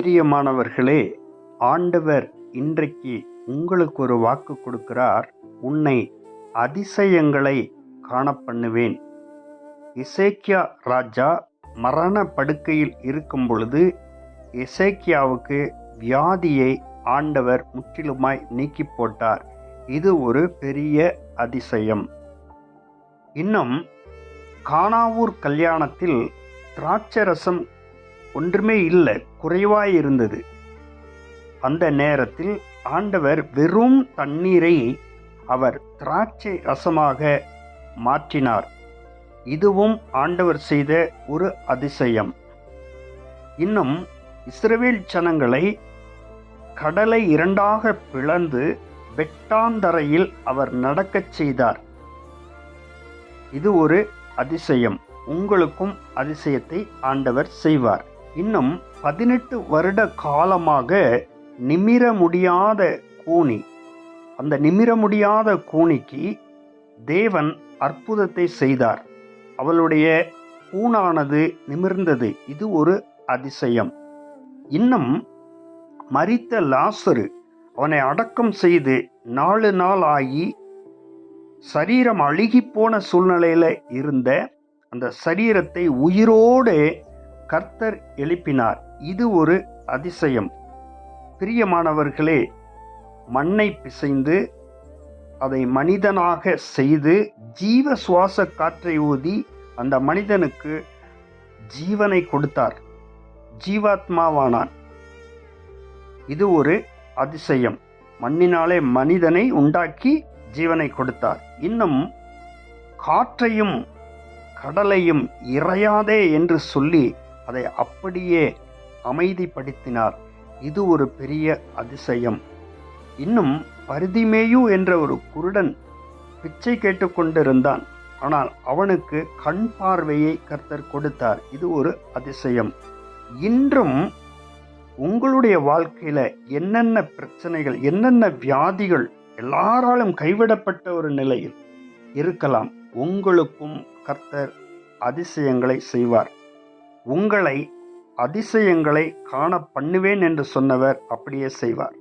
பிரியமானவர்களே, ஆண்டவர் இன்றைக்கு உங்களுக்கு ஒரு வாக்கு கொடுக்கிறார். உன்னை அதிசயங்களை காணப்பண்ணுவேன். எசேக்கியா ராஜா மரண படுக்கையில் இருக்கும் பொழுது எசேக்கியாவுக்கு வியாதியை ஆண்டவர் முற்றிலுமாய் நீக்கி போட்டார். இது ஒரு பெரிய அதிசயம். இன்னும் கானாவூர் கல்யாணத்தில் திராட்சரசம் ஒன்றுமே இல்லை, குறைவாய் இருந்தது. அந்த நேரத்தில் ஆண்டவர் வெறும் தண்ணீரை அவர் திராட்சை ரசமாக மாற்றினார். இதுவும் ஆண்டவர் செய்த ஒரு அதிசயம். இன்னும் இஸ்ரவேல் ஜனங்களை கடலை இரண்டாக பிளந்து வெட்டாந்தரையில் அவர் நடக்கச் செய்தார். இது ஒரு அதிசயம். உங்களுக்கும் அதிசயத்தை ஆண்டவர் செய்வார். இன்னும் 18 வருட காலமாக நிமிர முடியாத கூனி, அந்த நிமிர முடியாத கூனிக்கு தேவன் அற்புதத்தை செய்தார். அவளுடைய கூனானது நிமிர்ந்தது. இது ஒரு அதிசயம். இன்னும் மரித்த லாசரு, அவனை அடக்கம் செய்து 4 நாள் ஆகி சரீரம் அழுகிப்போன சூழ்நிலையில் இருந்த அந்த சரீரத்தை உயிரோடு கர்த்தர் எழுப்பினார். இது ஒரு அதிசயம். பிரியமானவர்களே, மண்ணை பிசைந்து அதை மனிதனாக செய்து ஜீவ சுவாச காற்றை ஊதி அந்த மனிதனுக்கு ஜீவனை கொடுத்தார். ஜீவாத்மாவானான். இது ஒரு அதிசயம். மண்ணினாலே மனிதனை உண்டாக்கி ஜீவனை கொடுத்தார். இன்னும் காற்றையும் கடலையும் இறையாதே என்று சொல்லி அதை அப்படியே அமைதிப்படுத்தினார். இது ஒரு பெரிய அதிசயம். இன்னும் பரிதிமேயு என்ற ஒரு குருடன் பிச்சை கேட்டுக்கொண்டிருந்தான். ஆனால் அவனுக்கு கண் பார்வையை கர்த்தர் கொடுத்தார். இது ஒரு அதிசயம். இன்றும் உங்களுடைய வாழ்க்கையில் என்னென்ன பிரச்சனைகள், என்னென்ன வியாதிகள், எல்லாராலும் கைவிடப்பட்ட ஒரு நிலையில் இருக்கலாம், உங்களுக்கும் கர்த்தர் அதிசயங்களை செய்வார். உங்களை அதிசயங்களை காண பண்ணுவேன் என்று சொன்னவர் அப்படியே செய்வார்.